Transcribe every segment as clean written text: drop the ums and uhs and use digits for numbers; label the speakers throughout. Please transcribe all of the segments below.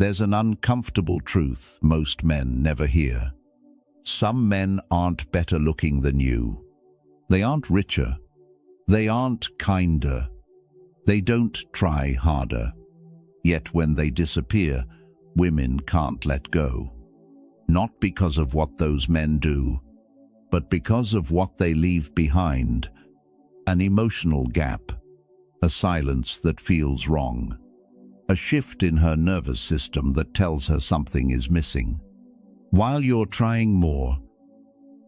Speaker 1: There's an uncomfortable truth most men never hear. Some men aren't better looking than you. They aren't richer. They aren't kinder. They don't try harder. Yet when they disappear, women can't let go. Not because of what those men do, but because of what they leave behind. An emotional gap, a silence that feels wrong, a shift in her nervous system that tells her something is missing. While you're trying more,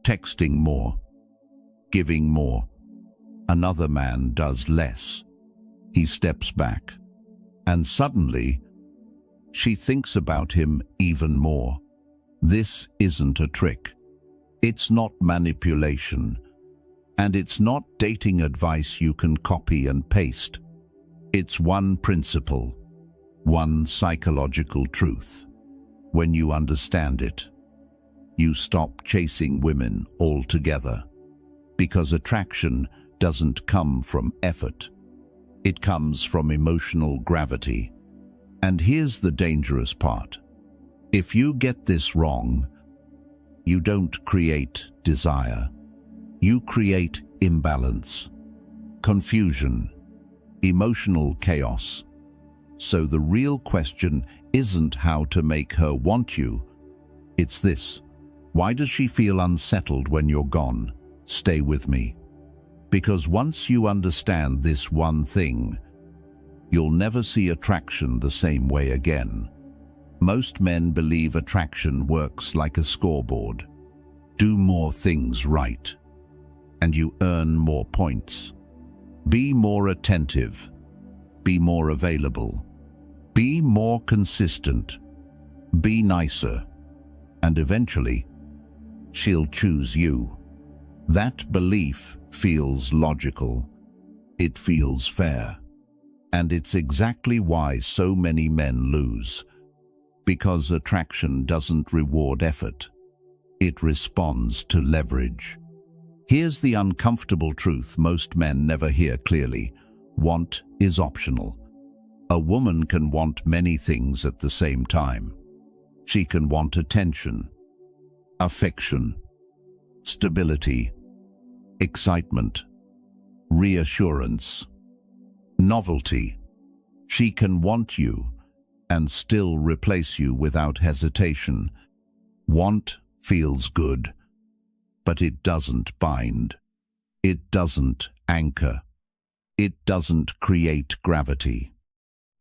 Speaker 1: texting more, giving more, another man does less. He steps back, and suddenly, she thinks about him even more. This isn't a trick. It's not manipulation. And it's not dating advice you can copy and paste. It's one principle, one psychological truth. When you understand it, you stop chasing women altogether. Because attraction doesn't come from effort. It comes from emotional gravity. And here's the dangerous part. If you get this wrong, you don't create desire. You create imbalance, confusion, emotional chaos. So the real question isn't how to make her want you. It's this: why does she feel unsettled when you're gone? Stay with me. Because once you understand this one thing, you'll never see attraction the same way again. Most men believe attraction works like a scoreboard. Do more things right, and you earn more points. Be more attentive. Be more available. Be more consistent. Be nicer. And eventually, she'll choose you. That belief feels logical. It feels fair. And it's exactly why so many men lose. Because attraction doesn't reward effort. It responds to leverage. Here's the uncomfortable truth most men never hear clearly. Want is optional. A woman can want many things at the same time. She can want attention, affection, stability, excitement, reassurance, novelty. She can want you and still replace you without hesitation. Want feels good, but it doesn't bind. It doesn't anchor. It doesn't create gravity.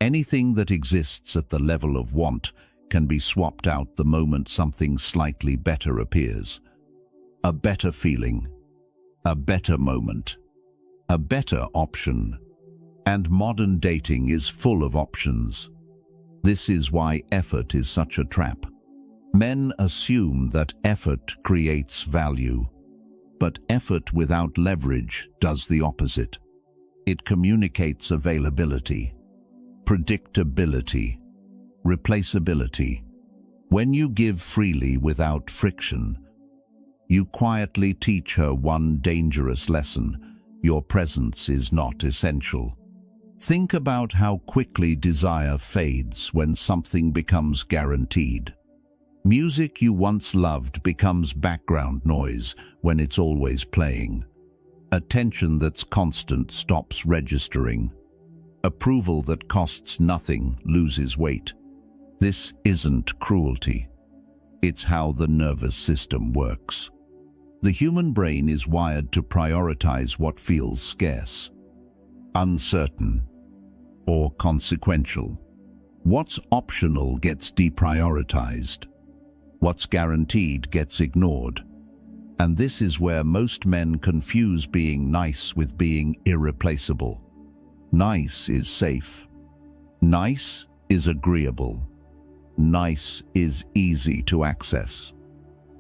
Speaker 1: Anything that exists at the level of want can be swapped out the moment something slightly better appears. A better feeling, a better moment, a better option. And modern dating is full of options. This is why effort is such a trap. Men assume that effort creates value, but effort without leverage does the opposite. It communicates availability, predictability, replaceability. When you give freely without friction, you quietly teach her one dangerous lesson: your presence is not essential. Think about how quickly desire fades when something becomes guaranteed. Music you once loved becomes background noise when it's always playing. Attention that's constant stops registering. Approval that costs nothing loses weight. This isn't cruelty. It's how the nervous system works. The human brain is wired to prioritize what feels scarce, uncertain, or consequential. What's optional gets deprioritized. What's guaranteed gets ignored. And this is where most men confuse being nice with being irreplaceable. Nice is safe. Nice is agreeable. Nice is easy to access.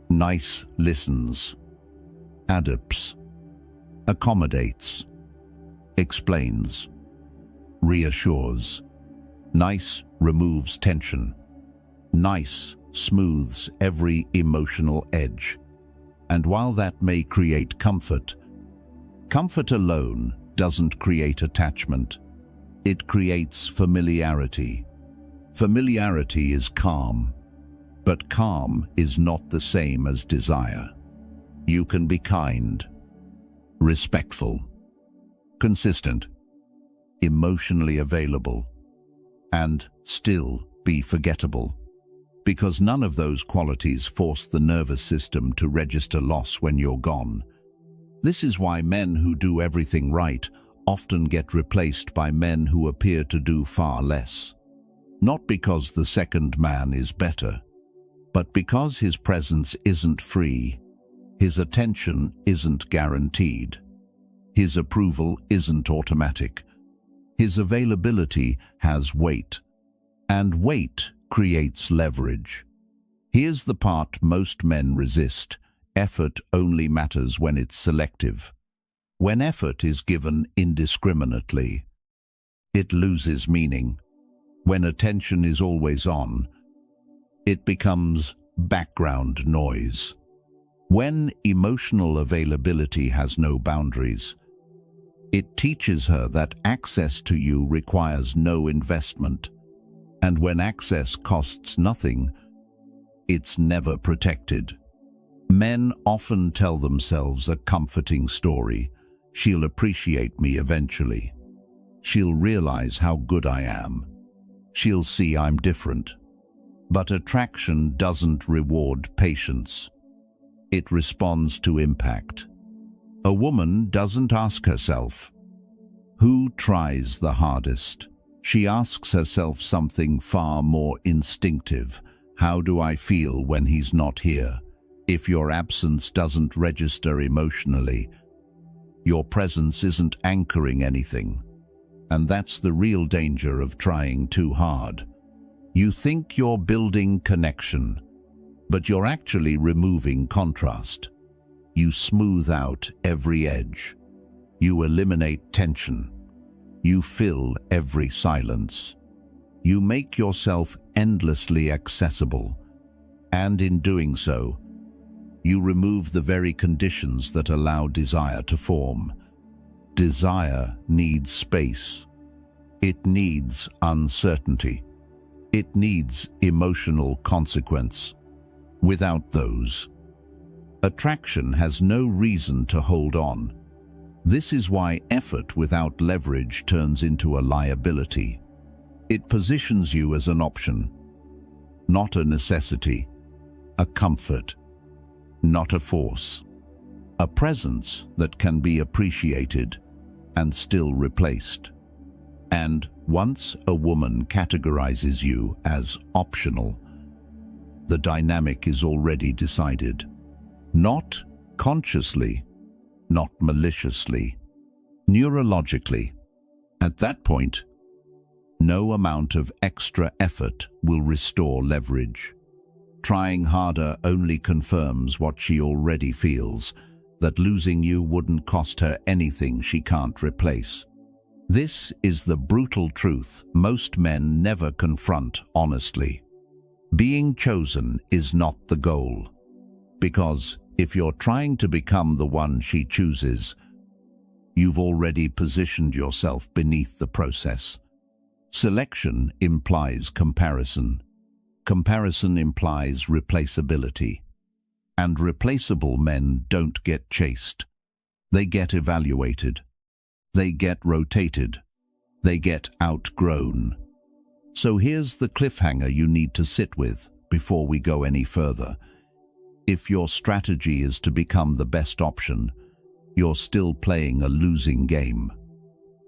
Speaker 1: Nice listens, adapts, accommodates, explains, reassures. Nice removes tension. Nice smooths every emotional edge. And while that may create comfort, comfort alone doesn't create attachment. It creates familiarity. Familiarity is calm, but calm is not the same as desire. You can be kind, respectful, consistent, emotionally available, and still be forgettable, because none of those qualities force the nervous system to register loss when you're gone. This is why men who do everything right often get replaced by men who appear to do far less. Not because the second man is better, but because his presence isn't free, his attention isn't guaranteed, his approval isn't automatic, his availability has weight, and weight creates leverage. Here's the part most men resist. Effort only matters when it's selective. When effort is given indiscriminately, it loses meaning. When attention is always on, it becomes background noise. When emotional availability has no boundaries, it teaches her that access to you requires no investment, and when access costs nothing, it's never protected. Men often tell themselves a comforting story. She'll appreciate me eventually. She'll realize how good I am. She'll see I'm different. But attraction doesn't reward patience. It responds to impact. A woman doesn't ask herself, who tries the hardest? She asks herself something far more instinctive. How do I feel when he's not here? If your absence doesn't register emotionally, your presence isn't anchoring anything. And that's the real danger of trying too hard. You think you're building connection, but you're actually removing contrast. You smooth out every edge. You eliminate tension. You fill every silence. You make yourself endlessly accessible, and in doing so, you remove the very conditions that allow desire to form. Desire needs space. It needs uncertainty. It needs emotional consequence. Without those, attraction has no reason to hold on. This is why effort without leverage turns into a liability. It positions you as an option, not a necessity, a comfort, not a force, a presence that can be appreciated and still replaced. And once a woman categorizes you as optional, the dynamic is already decided. Not consciously, not maliciously, neurologically. At that point, no amount of extra effort will restore leverage. Trying harder only confirms what she already feels, that losing you wouldn't cost her anything she can't replace. This is the brutal truth most men never confront honestly. Being chosen is not the goal, because if you're trying to become the one she chooses, you've already positioned yourself beneath the process. Selection implies comparison. Comparison implies replaceability. And replaceable men don't get chased. They get evaluated. They get rotated. They get outgrown. So here's the cliffhanger you need to sit with before we go any further. If your strategy is to become the best option, you're still playing a losing game.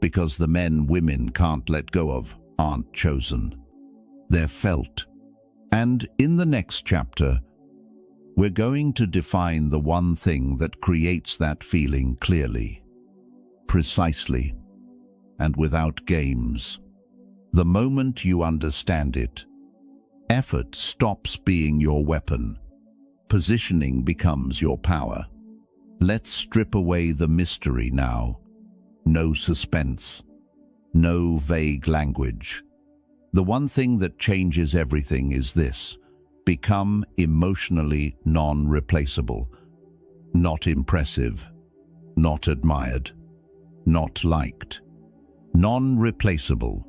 Speaker 1: Because the men women can't let go of aren't chosen. They're felt. And in the next chapter, we're going to define the one thing that creates that feeling clearly, precisely, and without games. The moment you understand it, effort stops being your weapon. Positioning becomes your power. Let's strip away the mystery now. No suspense. No vague language. The one thing that changes everything is this: become emotionally non-replaceable. Not impressive. Not admired. Not liked. Non-replaceable.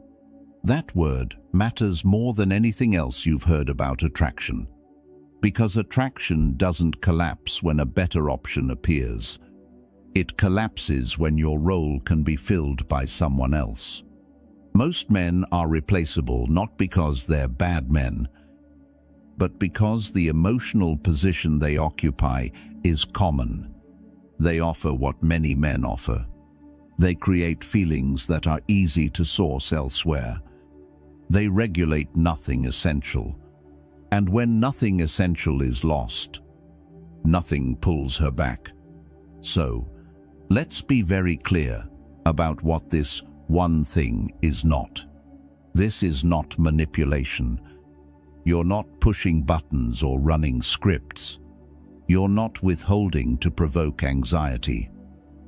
Speaker 1: That word matters more than anything else you've heard about attraction. Because attraction doesn't collapse when a better option appears. It collapses when your role can be filled by someone else. Most men are replaceable not because they're bad men, but because the emotional position they occupy is common. They offer what many men offer. They create feelings that are easy to source elsewhere. They regulate nothing essential. And when nothing essential is lost, nothing pulls her back. So, let's be very clear about what this one thing is not. This is not manipulation. You're not pushing buttons or running scripts. You're not withholding to provoke anxiety.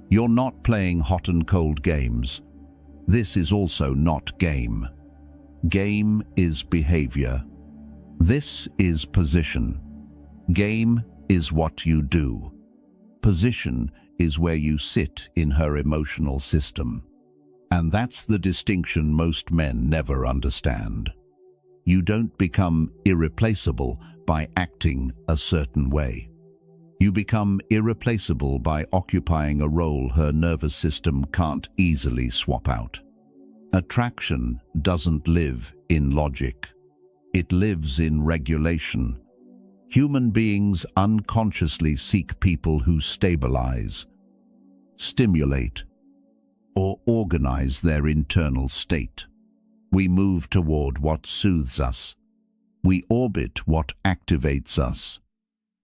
Speaker 1: You're not playing hot and cold games. This is also not game. Game is behavior. This is position. Game is what you do. Position is where you sit in her emotional system. And that's the distinction most men never understand. You don't become irreplaceable by acting a certain way. You become irreplaceable by occupying a role her nervous system can't easily swap out. Attraction doesn't live in logic. It lives in regulation. Human beings unconsciously seek people who stabilize, stimulate, or organize their internal state. We move toward what soothes us. We orbit what activates us.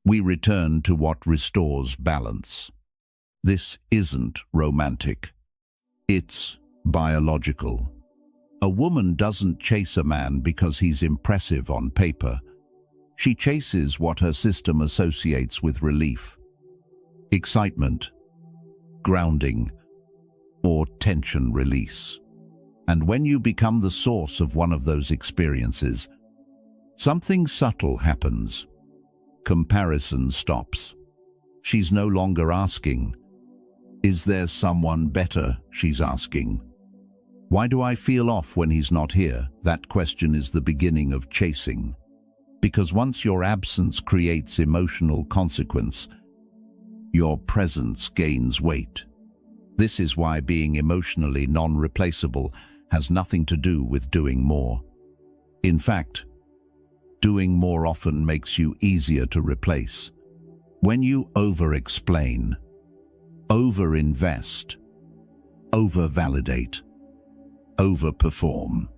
Speaker 1: We return to what restores balance. This isn't romantic. It's biological. A woman doesn't chase a man because he's impressive on paper. She chases what her system associates with relief, excitement, grounding, or tension release. And when you become the source of one of those experiences, something subtle happens. Comparison stops. She's no longer asking, "Is there someone better?" She's asking, "Why do I feel off when he's not here?" That question is the beginning of chasing. Because once your absence creates emotional consequence, your presence gains weight. This is why being emotionally non-replaceable has nothing to do with doing more. In fact, doing more often makes you easier to replace. When you over-explain, over-invest, over-validate, over-perform,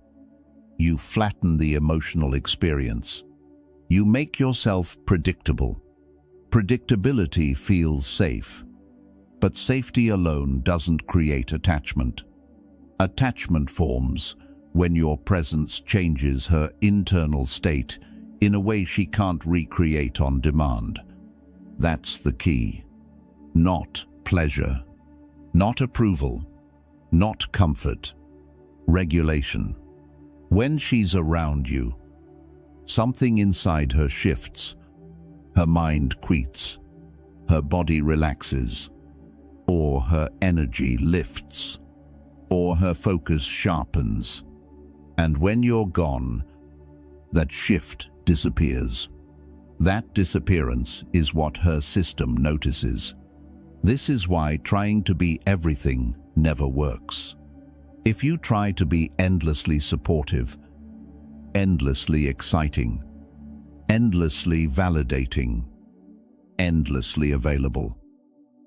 Speaker 1: you flatten the emotional experience. You make yourself predictable. Predictability feels safe, but safety alone doesn't create attachment. Attachment forms when your presence changes her internal state in a way she can't recreate on demand. That's the key. Not pleasure, not approval, not comfort, regulation. When she's around you, something inside her shifts. Her mind quiets, her body relaxes, or her energy lifts, or her focus sharpens. And when you're gone, that shift disappears. That disappearance is what her system notices. This is why trying to be everything never works. If you try to be endlessly supportive, endlessly exciting, endlessly validating, endlessly available,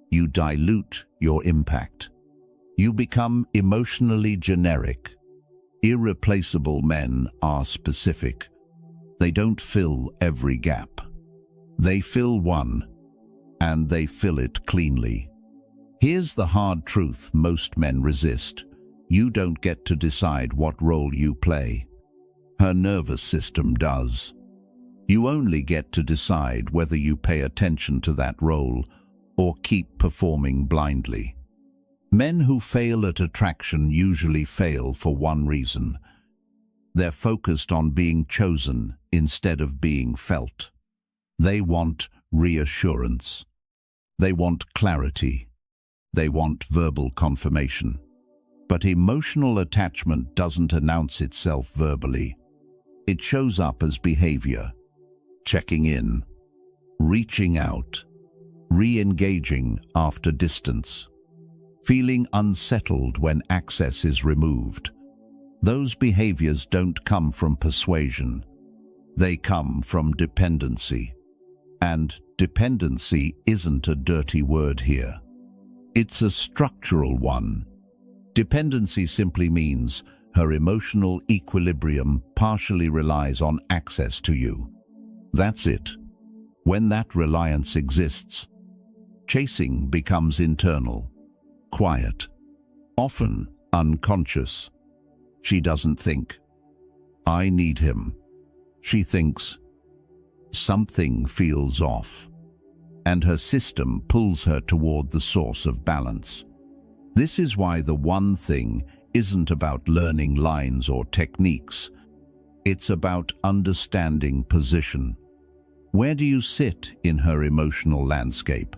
Speaker 1: you dilute your impact. You become emotionally generic. Irreplaceable men are specific. They don't fill every gap. They fill one, and they fill it cleanly. Here's the hard truth most men resist. You don't get to decide what role you play. Her nervous system does. You only get to decide whether you pay attention to that role or keep performing blindly. Men who fail at attraction usually fail for one reason. They're focused on being chosen instead of being felt. They want reassurance. They want clarity. They want verbal confirmation. But emotional attachment doesn't announce itself verbally. It shows up as behavior, checking in, reaching out, re-engaging after distance, feeling unsettled when access is removed. Those behaviors don't come from persuasion. They come from dependency. And dependency isn't a dirty word here. It's a structural one. Dependency simply means her emotional equilibrium partially relies on access to you. That's it. When that reliance exists, chasing becomes internal, quiet, often unconscious. She doesn't think, "I need him." She thinks, "Something feels off," and her system pulls her toward the source of balance. This is why the one thing isn't about learning lines or techniques. It's about understanding position. Where do you sit in her emotional landscape?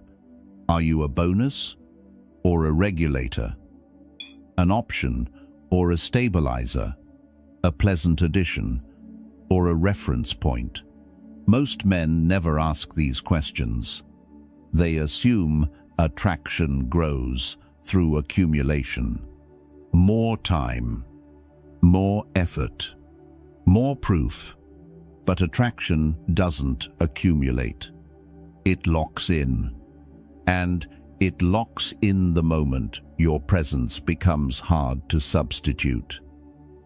Speaker 1: Are you a bonus or a regulator? An option or a stabilizer? A pleasant addition or a reference point? Most men never ask these questions. They assume attraction grows through accumulation. More time, more effort, more proof. But attraction doesn't accumulate. It locks in. And it locks in the moment your presence becomes hard to substitute.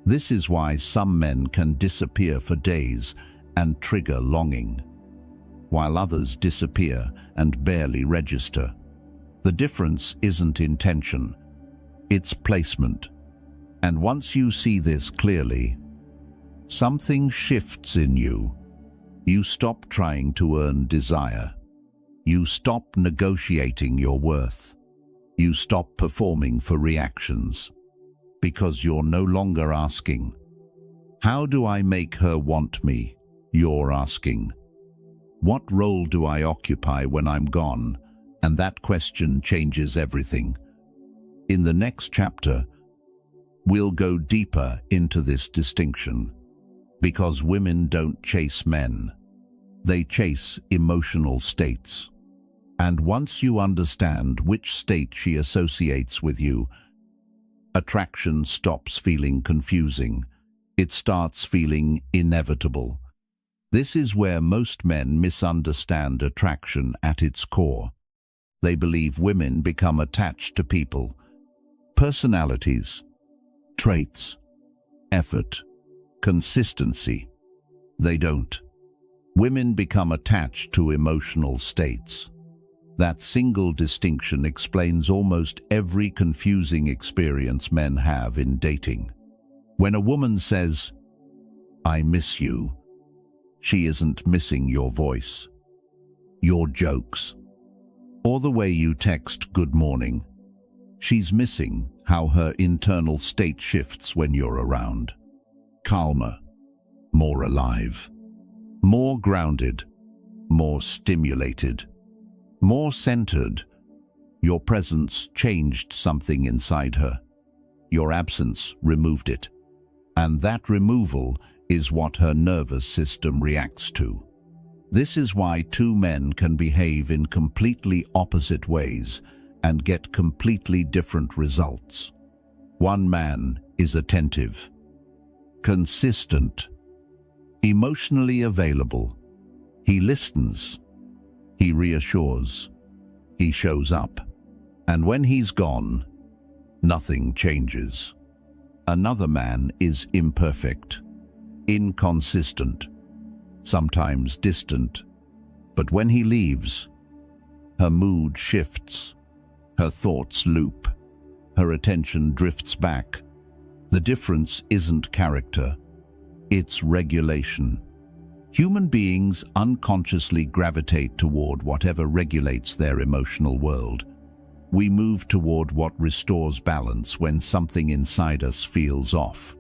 Speaker 1: This is why some men can disappear for days and trigger longing, while others disappear and barely register. The difference isn't intention, it's placement. And once you see this clearly, something shifts in you. You stop trying to earn desire. You stop negotiating your worth. You stop performing for reactions. Because you're no longer asking, "How do I make her want me?" You're asking, "What role do I occupy when I'm gone?" And that question changes everything. In the next chapter, we'll go deeper into this distinction. Because women don't chase men. They chase emotional states. And once you understand which state she associates with you, attraction stops feeling confusing. It starts feeling inevitable. This is where most men misunderstand attraction at its core. They believe women become attached to people, personalities, traits, effort, consistency. They don't. Women become attached to emotional states. That single distinction explains almost every confusing experience men have in dating. When a woman says, "I miss you," she isn't missing your voice, your jokes, or the way you text "good morning." She's missing how her internal state shifts when you're around. Calmer, more alive, more grounded, more stimulated, more centered. Your presence changed something inside her. Your absence removed it. And that removal is what her nervous system reacts to. This is why two men can behave in completely opposite ways and get completely different results. One man is attentive, consistent, emotionally available. He listens, he reassures, he shows up. And when he's gone, nothing changes. Another man is imperfect, inconsistent, sometimes distant. But when he leaves, her mood shifts, her thoughts loop, her attention drifts back. The difference isn't character, it's regulation. Human beings unconsciously gravitate toward whatever regulates their emotional world. We move toward what restores balance when something inside us feels off.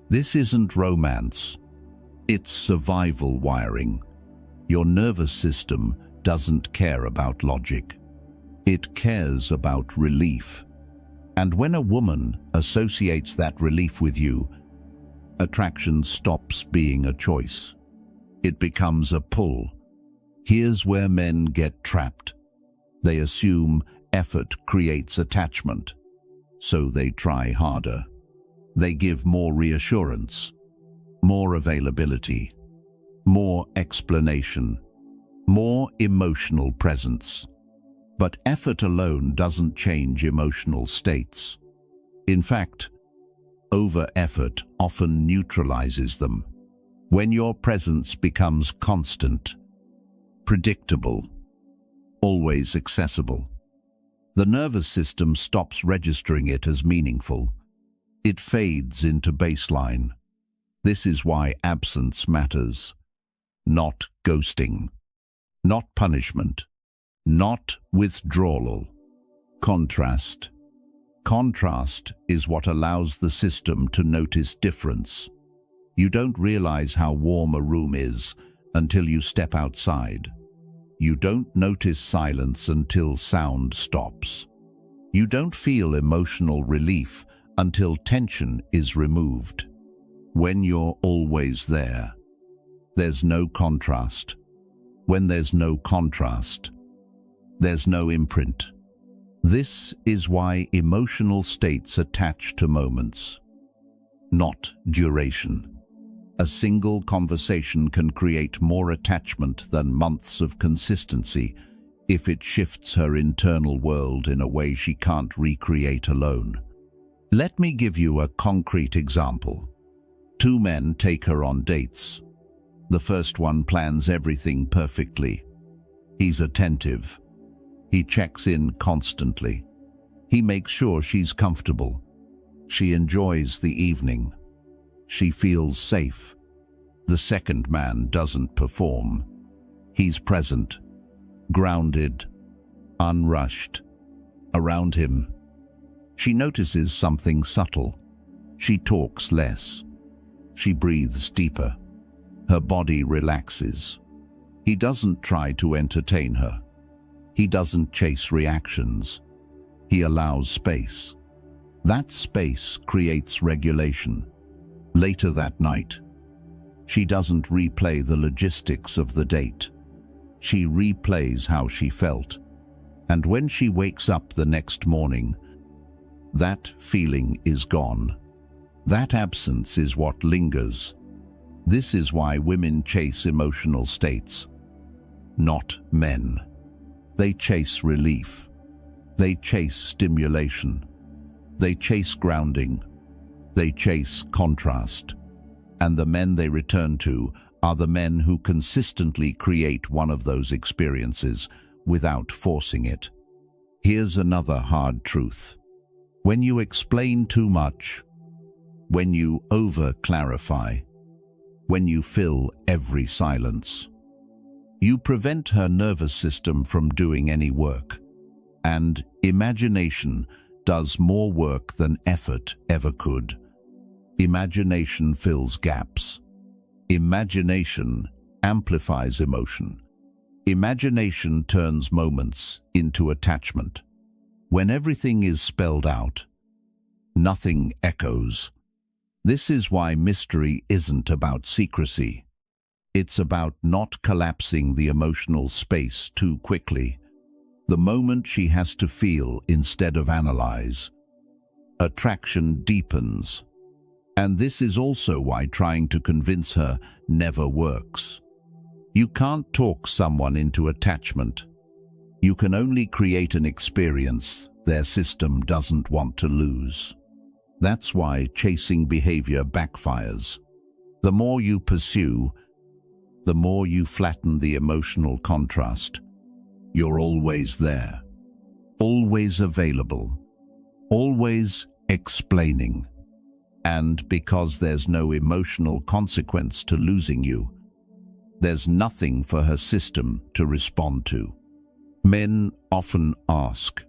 Speaker 1: This isn't romance, it's survival wiring. Your nervous system doesn't care about logic. It cares about relief. And when a woman associates that relief with you, attraction stops being a choice. It becomes a pull. Here's where men get trapped. They assume effort creates attachment, so they try harder. They give more reassurance, more availability, more explanation, more emotional presence. But effort alone doesn't change emotional states. In fact, over-effort often neutralizes them. When your presence becomes constant, predictable, always accessible, the nervous system stops registering it as meaningful. It fades into baseline. This is why absence matters. Not ghosting, not punishment, not withdrawal. Contrast. Contrast is what allows the system to notice difference. You don't realize how warm a room is until you step outside. You don't notice silence until sound stops. You don't feel emotional relief until tension is removed. When you're always there, there's no contrast. When there's no contrast, there's no imprint. This is why emotional states attach to moments, not duration. A single conversation can create more attachment than months of consistency if it shifts her internal world in a way she can't recreate alone. Let me give you a concrete example. Two men take her on dates. The first one plans everything perfectly. He's attentive. He checks in constantly. He makes sure she's comfortable. She enjoys the evening. She feels safe. The second man doesn't perform. He's present, grounded, unrushed. Around him, she notices something subtle. She talks less. She breathes deeper. Her body relaxes. He doesn't try to entertain her. He doesn't chase reactions. He allows space. That space creates regulation. Later that night, she doesn't replay the logistics of the date. She replays how she felt. And when she wakes up the next morning, that feeling is gone. That absence is what lingers. This is why women chase emotional states, not men. They chase relief. They chase stimulation. They chase grounding. They chase contrast. And the men they return to are the men who consistently create one of those experiences without forcing it. Here's another hard truth. When you explain too much, when you over-clarify, when you fill every silence, you prevent her nervous system from doing any work. And imagination does more work than effort ever could. Imagination fills gaps. Imagination amplifies emotion. Imagination turns moments into attachment. When everything is spelled out, nothing echoes. This is why mystery isn't about secrecy. It's about not collapsing the emotional space too quickly. The moment she has to feel instead of analyze, attraction deepens. And this is also why trying to convince her never works. You can't talk someone into attachment. You can only create an experience their system doesn't want to lose. That's why chasing behavior backfires. The more you pursue, the more you flatten the emotional contrast. You're always there, always available, always explaining. And because there's no emotional consequence to losing you, there's nothing for her system to respond to. Men often ask,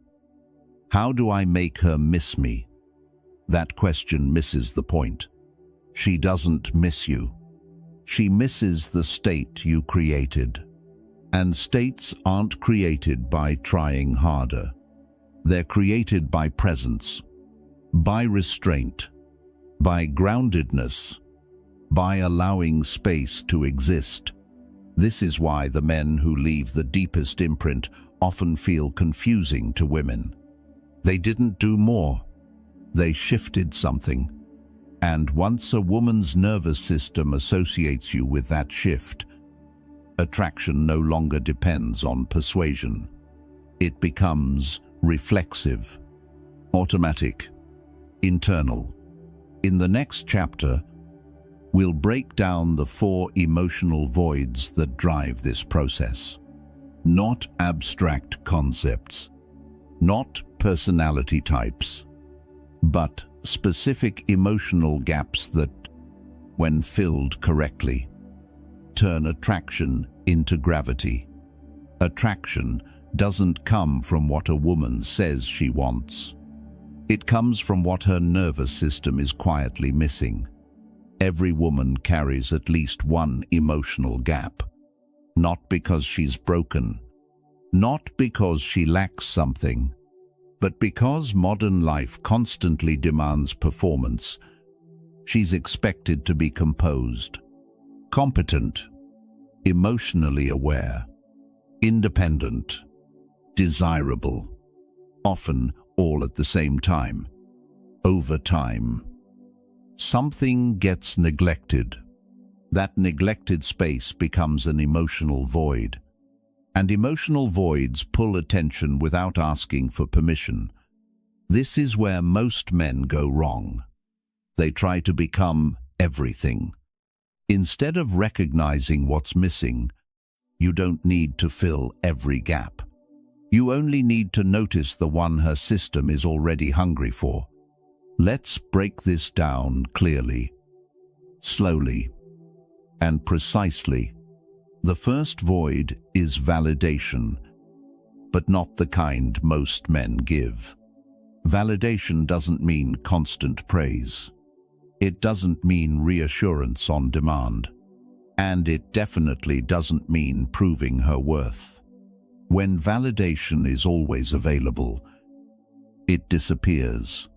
Speaker 1: how do I make her miss me? That question misses the point. She doesn't miss you. She misses the state you created. And states aren't created by trying harder. They're created by presence. by restraint, by groundedness, by allowing space to exist. This is why the men who leave the deepest imprint often feel confusing to women. They didn't do more. They shifted something. And once a woman's nervous system associates you with that shift, attraction no longer depends on persuasion. It becomes reflexive, automatic, internal. In the next chapter, we'll break down the 4 emotional voids that drive this process. Not abstract concepts, not personality types, but specific emotional gaps that, when filled correctly, turn attraction into gravity. Attraction doesn't come from what a woman says she wants. It comes from what her nervous system is quietly missing. Every woman carries at least one emotional gap. Not because she's broken, not because she lacks something, but because modern life constantly demands performance. She's expected to be composed, competent, emotionally aware, independent, desirable, often all at the same time. Over time, something gets neglected. That neglected space becomes an emotional void. And emotional voids pull attention without asking for permission. This is where most men go wrong. They try to become everything. Instead of recognizing what's missing, you don't need to fill every gap. You only need to notice the one her system is already hungry for. Let's break this down clearly, slowly, and precisely. The first void is validation, but not the kind most men give. Validation doesn't mean constant praise. It doesn't mean reassurance on demand. And it definitely doesn't mean proving her worth. When validation is always available, it disappears.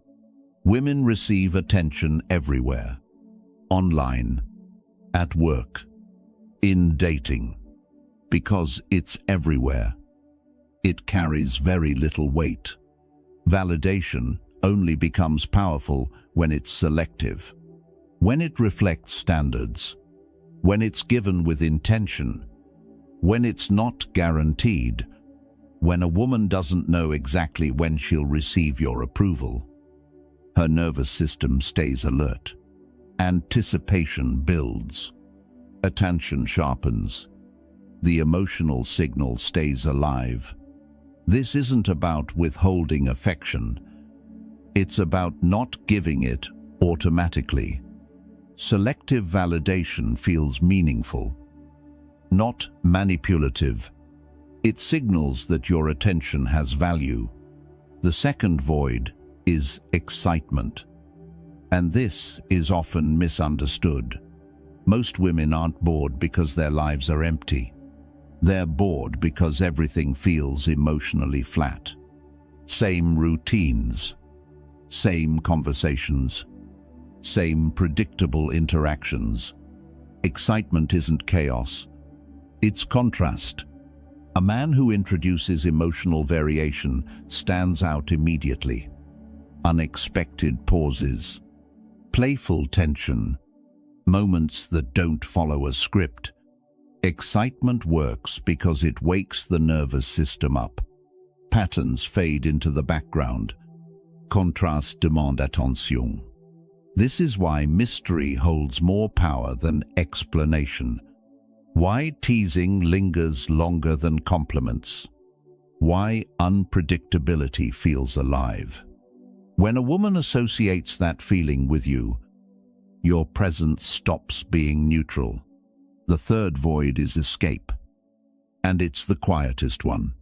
Speaker 1: Women receive attention everywhere. Online, at work, in dating. Because it's everywhere, it carries very little weight. Validation only becomes powerful when it's selective, when it reflects standards, when it's given with intention, when it's not guaranteed, when a woman doesn't know exactly when she'll receive your approval. Her nervous system stays alert. Anticipation builds. Attention sharpens. The emotional signal stays alive. This isn't about withholding affection. It's about not giving it automatically. Selective validation feels meaningful, not manipulative. It signals that your attention has value. The second void is excitement. And this is often misunderstood. Most women aren't bored because their lives are empty. They're bored because everything feels emotionally flat. Same routines, same conversations, same predictable interactions. Excitement isn't chaos, it's contrast. A man who introduces emotional variation stands out immediately. Unexpected pauses, playful tension, moments that don't follow a script. Excitement works because it wakes the nervous system up. Patterns fade into the background. Contrast demande attention. This is why mystery holds more power than explanation. Why teasing lingers longer than compliments. Why unpredictability feels alive. When a woman associates that feeling with you, your presence stops being neutral. The third void is escape, and it's the quietest one.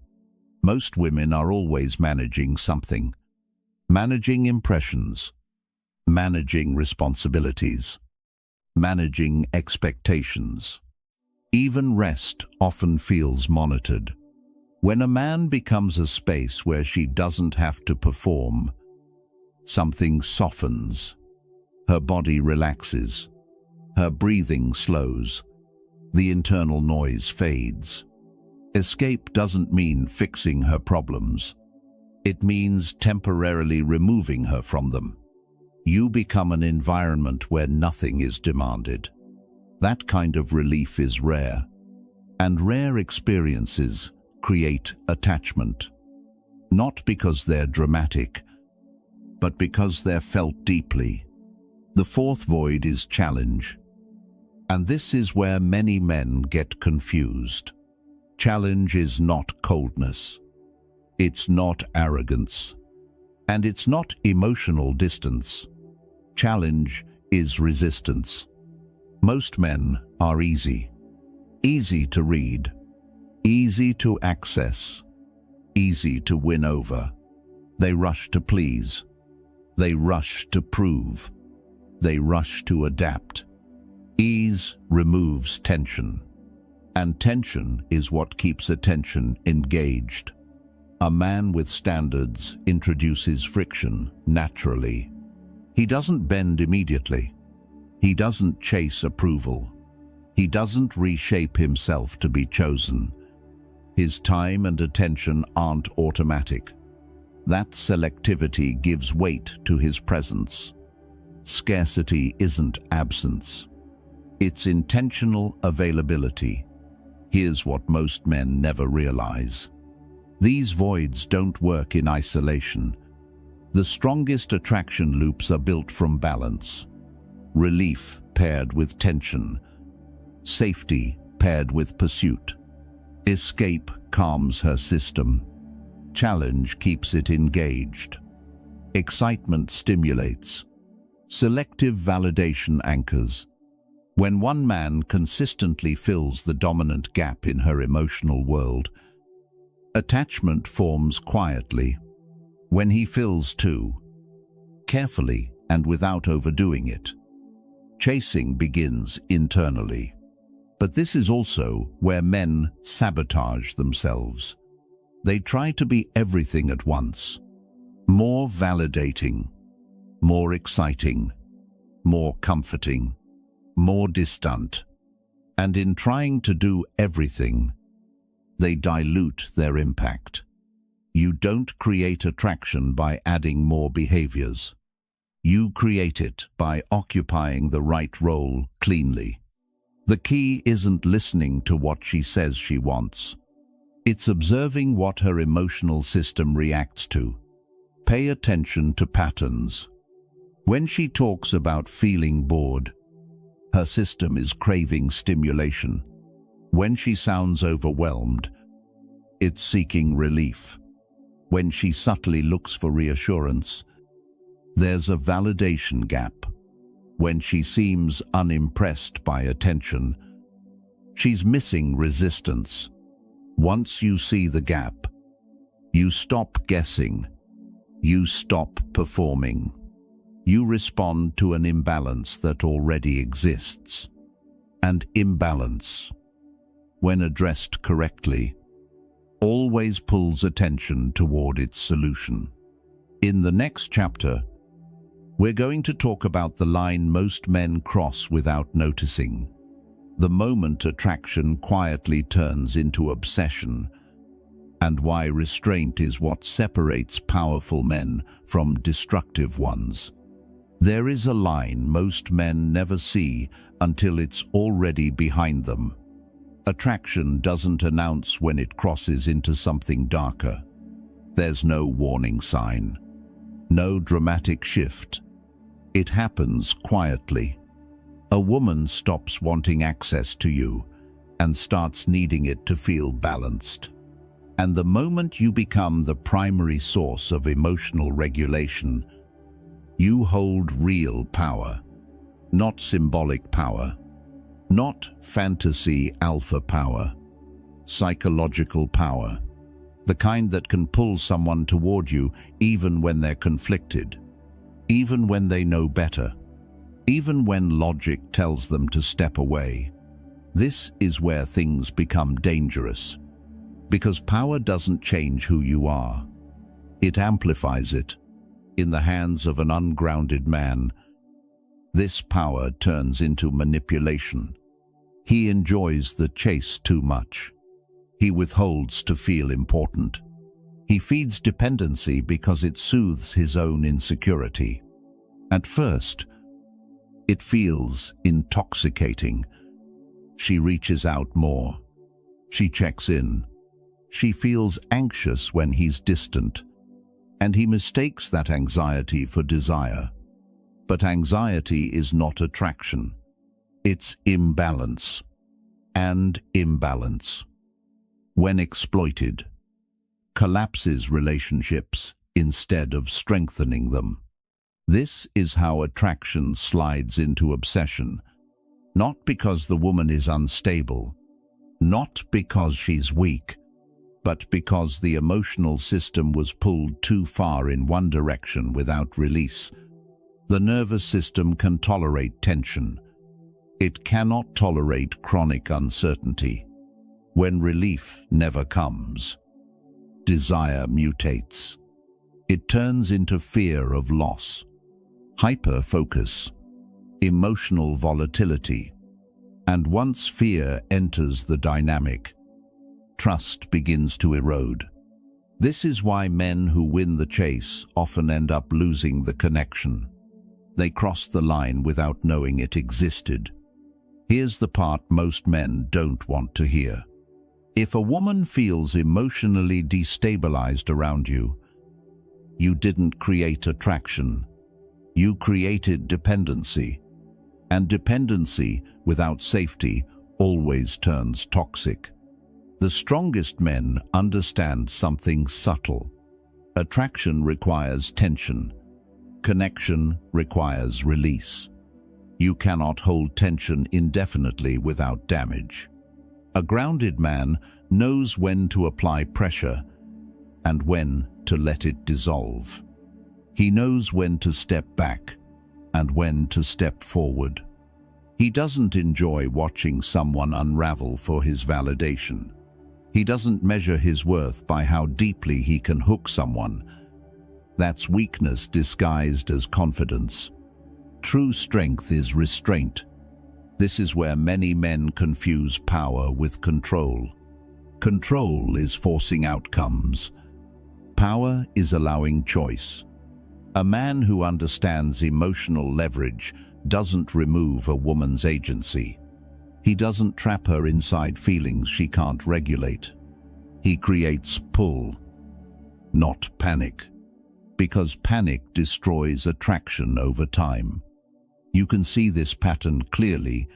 Speaker 1: Most women are always managing something. Managing impressions, managing responsibilities, managing expectations. Even rest often feels monitored. When a man becomes a space where she doesn't have to perform, something softens. Her body relaxes. Her breathing slows. The internal noise fades. Escape doesn't mean fixing her problems. It means temporarily removing her from them. You become an environment where nothing is demanded. That kind of relief is rare, and rare experiences create attachment. Not because they're dramatic, but because they're felt deeply. The fourth void is challenge. And this is where many men get confused. Challenge is not coldness. It's not arrogance. And it's not emotional distance. Challenge is resistance. Most men are easy. Easy to read. Easy to access. Easy to win over. They rush to please. They rush to prove. They rush to adapt. Ease removes tension. And tension is what keeps attention engaged. A man with standards introduces friction naturally. He doesn't bend immediately. He doesn't chase approval. He doesn't reshape himself to be chosen. His time and attention aren't automatic. That selectivity gives weight to his presence. Scarcity isn't absence. It's intentional availability. Here's what most men never realize. These voids don't work in isolation. The strongest attraction loops are built from balance. Relief paired with tension. Safety paired with pursuit. Escape calms her system. Challenge keeps it engaged. Excitement stimulates. Selective validation anchors. When one man consistently fills the dominant gap in her emotional world, attachment forms quietly. When he fills two, carefully and without overdoing it, chasing begins internally. But this is also where men sabotage themselves. They try to be everything at once. More validating, more exciting, more comforting, more distant, and in trying to do everything, they dilute their impact. You don't create attraction by adding more behaviors. You create it by occupying the right role cleanly. The key isn't listening to what she says she wants. It's observing what her emotional system reacts to. Pay attention to patterns. When she talks about feeling bored, her system is craving stimulation. When she sounds overwhelmed, it's seeking relief. When she subtly looks for reassurance, there's a validation gap. When she seems unimpressed by attention, she's missing resistance. Once you see the gap, you stop guessing. You stop performing. You respond to an imbalance that already exists. And imbalance, when addressed correctly, always pulls attention toward its solution. In the next chapter, we're going to talk about the line most men cross without noticing. The moment attraction quietly turns into obsession, and why restraint is what separates powerful men from destructive ones. There is a line most men never see until it's already behind them. Attraction doesn't announce when it crosses into something darker. There's no warning sign, no dramatic shift. It happens quietly. A woman stops wanting access to you and starts needing it to feel balanced. And the moment you become the primary source of emotional regulation, you hold real power, not symbolic power, not fantasy alpha power, psychological power, the kind that can pull someone toward you even when they're conflicted, even when they know better, even when logic tells them to step away. This is where things become dangerous, because power doesn't change who you are. It amplifies it. in the hands of an ungrounded man, this power turns into manipulation. He enjoys the chase too much. He withholds to feel important. He feeds dependency because it soothes his own insecurity. At first, it feels intoxicating. She reaches out more. She checks in. She feels anxious when he's distant, and he mistakes that anxiety for desire. But anxiety is not attraction. It's imbalance. And imbalance, when exploited, collapses relationships instead of strengthening them. This is how attraction slides into obsession, not because the woman is unstable, not because she's weak, but because the emotional system was pulled too far in one direction without release. The nervous system can tolerate tension. It cannot tolerate chronic uncertainty. When relief never comes, desire mutates. It turns into fear of loss, hyper-focus, emotional volatility, and once fear enters the dynamic, trust begins to erode. This is why men who win the chase often end up losing the connection. They cross the line without knowing it existed. Here's the part most men don't want to hear. If a woman feels emotionally destabilized around you, you didn't create attraction. You created dependency. And dependency without safety always turns toxic. The strongest men understand something subtle. Attraction requires tension. Connection requires release. You cannot hold tension indefinitely without damage. A grounded man knows when to apply pressure and when to let it dissolve. He knows when to step back and when to step forward. He doesn't enjoy watching someone unravel for his validation. He doesn't measure his worth by how deeply he can hook someone. That's weakness disguised as confidence. True strength is restraint. This is where many men confuse power with control. Control is forcing outcomes. Power is allowing choice. A man who understands emotional leverage doesn't remove a woman's agency. He doesn't trap her inside feelings she can't regulate. He creates pull, not panic, because panic destroys attraction over time. You can see this pattern clearly